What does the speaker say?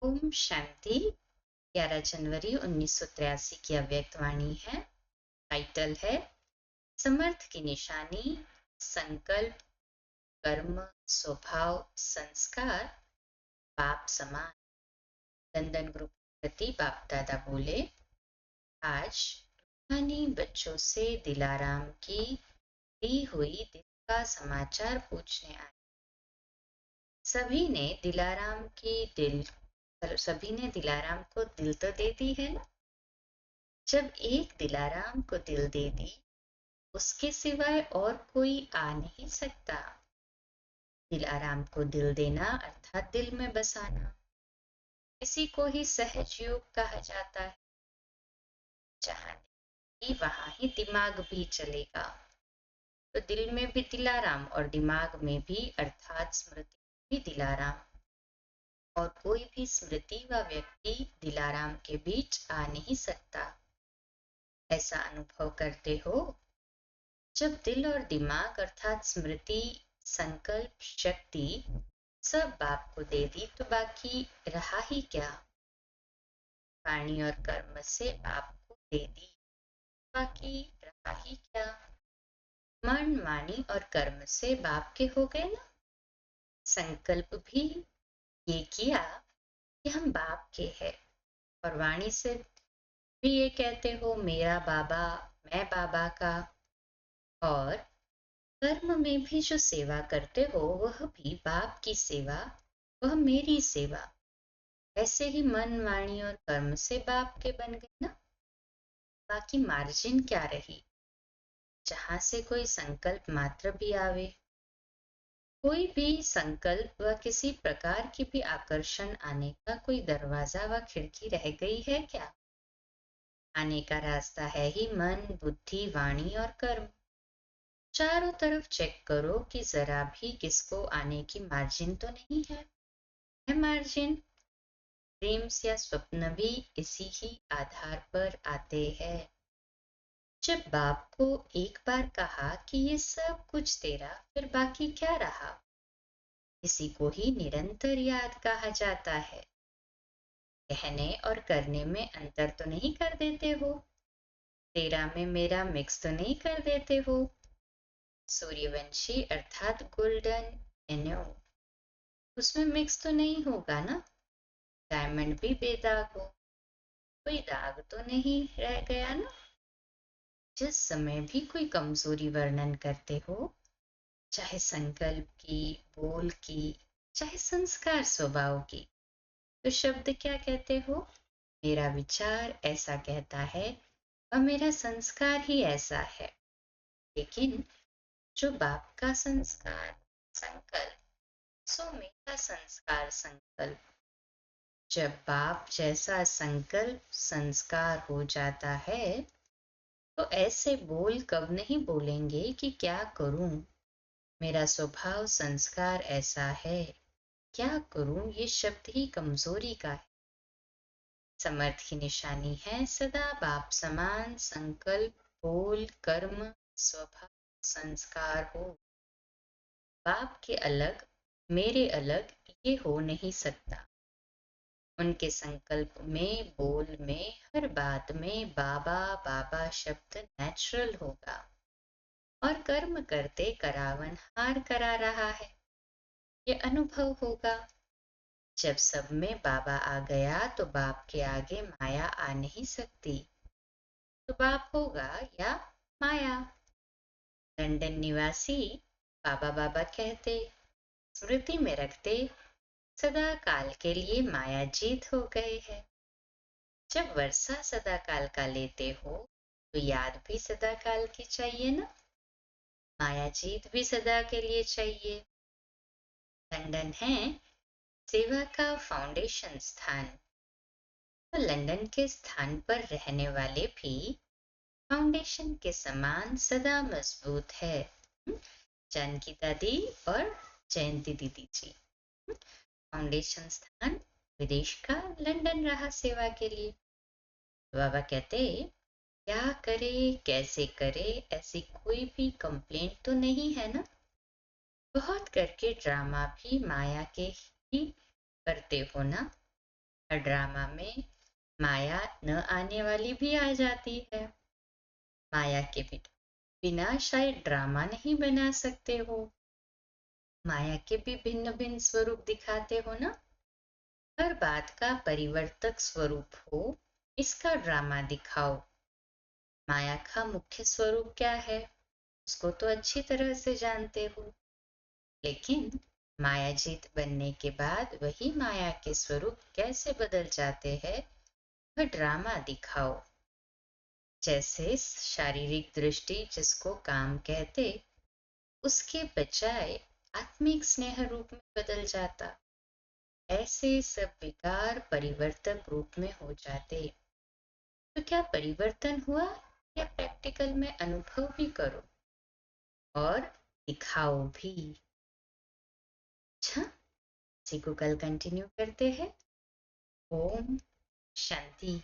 ओम शांति। 11 जनवरी 1983 की अव्यक्तवाणी है। टाइटल है समर्थ की निशानी, संकल्प, कर्म, स्वभाव, संस्कार, बाप समान। लंदन ग्रुप प्रति बाप दादा बोले, आज रूहानी बच्चों से दिलाराम की दी हुई दिल का समाचार पूछने आए। सभी ने दिलाराम को दिल तो दे दी है ना। जब एक दिलाराम को दिल दे दी, उसके सिवाय और कोई आ नहीं सकता। दिलाराम को दिल देना अर्थात दिल में बसाना। इसी को ही सहज योग कहा जाता है। जहां नहीं वहां ही दिमाग भी चलेगा। तो दिल में भी दिलाराम और दिमाग में भी अर्थात स्मृति भी दिलाराम, और कोई भी स्मृति व व्यक्ति दिलाराम के बीच आ नहीं सकता। ऐसा अनुभव करते हो। जब दिल और दिमाग अर्थात स्मृति, संकल्प, शक्ति सब बाप को दे दी तो बाकी रहा ही क्या। वाणी और कर्म से बाप को दे दी, बाकी रहा ही क्या। मन, वाणी और कर्म से बाप के हो गए ना। संकल्प भी ये किया कि हम बाप के हैं, और वाणी से भी ये कहते हो मेरा बाबा, मैं बाबा का। और कर्म में भी जो सेवा करते हो वह भी बाप की सेवा, वह मेरी सेवा। ऐसे ही मन, वाणी और कर्म से बाप के बन गए ना। बाकी मार्जिन क्या रही, जहां से कोई संकल्प मात्र भी आवे। कोई भी संकल्प व किसी प्रकार की भी आकर्षण आने का कोई दरवाजा व खिड़की रह गई है क्या। आने का रास्ता है ही मन, बुद्धि, वाणी और कर्म। चारों तरफ चेक करो कि जरा भी किसको आने की मार्जिन तो नहीं है मार्जिन। ड्रीम्स या स्वप्न भी इसी ही आधार पर आते हैं। जब बाप को एक बार कहा कि ये सब कुछ तेरा, फिर बाकी क्या रहा। इसी को ही निरंतर याद कहा जाता है। कहने और करने में अंतर तो नहीं कर देते हो। तेरा में मेरा मिक्स तो नहीं कर देते हो। सूर्यवंशी अर्थात गोल्डन एनो, उसमें मिक्स तो नहीं होगा ना। डायमंड भी बेदाग हो, कोई दाग तो नहीं रह गया ना। जिस समय भी कोई कमजोरी वर्णन करते हो, चाहे संकल्प की, बोल की, चाहे संस्कार स्वभाव की, तो शब्द क्या कहते हो। मेरा विचार ऐसा कहता है और मेरा संस्कार ही ऐसा है। लेकिन जो बाप का संस्कार संकल्प, सो मेरा संस्कार संकल्प। जब बाप जैसा संकल्प संस्कार हो जाता है, तो ऐसे बोल कब नहीं बोलेंगे कि क्या करूं, मेरा स्वभाव संस्कार ऐसा है, क्या करूं। ये शब्द ही कमजोरी का है। समर्थ की निशानी है सदा बाप समान संकल्प, बोल, कर्म, स्वभाव, संस्कार हो। बाप के अलग, मेरे अलग ये हो नहीं सकता। उनके संकल्प में, बोल में, हर बात में बाबा बाबा शब्द नेचुरल होगा। और कर्म करते करावन हार करा रहा है, ये अनुभव होगा। जब सब में बाबा आ गया तो बाप के आगे माया आ नहीं सकती। तो बाप होगा या माया। लंदन निवासी बाबा बाबा कहते, स्मृति में रखते, सदा काल के लिए माया जीत हो गए है। जब वर्षा सदा काल का लेते हो तो याद भी सदा काल की चाहिए ना। माया जीत भी सदा के लिए चाहिए। लंदन है सेवा का फाउंडेशन स्थान। तो लंदन के स्थान पर रहने वाले भी फाउंडेशन के समान सदा मजबूत है। जानकी दादी और जयंती दीदी जी। फाउंडेशन स्थान विदेश का लंदन रहा सेवा के लिए। बाबा कहते, क्या करे कैसे करे ऐसी कोई भी कंप्लेंट तो नहीं है ना। बहुत करके ड्रामा भी माया के ही करते हो ना। हर ड्रामा में माया न आने वाली भी आ जाती है। माया के बिना शायद ड्रामा नहीं बना सकते हो। माया के भी भिन्न भिन्न स्वरूप दिखाते हो ना। हर बात का परिवर्तक स्वरूप हो, इसका ड्रामा दिखाओ। माया का मुख्य स्वरूप क्या है, उसको तो अच्छी तरह से जानते हो, लेकिन मायाजीत बनने के बाद वही माया के स्वरूप कैसे बदल जाते हैं, वह ड्रामा दिखाओ। जैसे शारीरिक दृष्टि जिसको काम कहते, उसके बजाय आत्मिक स्नेह रूप में बदल जाता। ऐसे सब विकार परिवर्तक रूप में हो जाते। तो क्या परिवर्तन हुआ, या प्रैक्टिकल में अनुभव भी करो और दिखाओ भी। अच्छा, इसी को कल कंटिन्यू करते हैं। ओम शांति।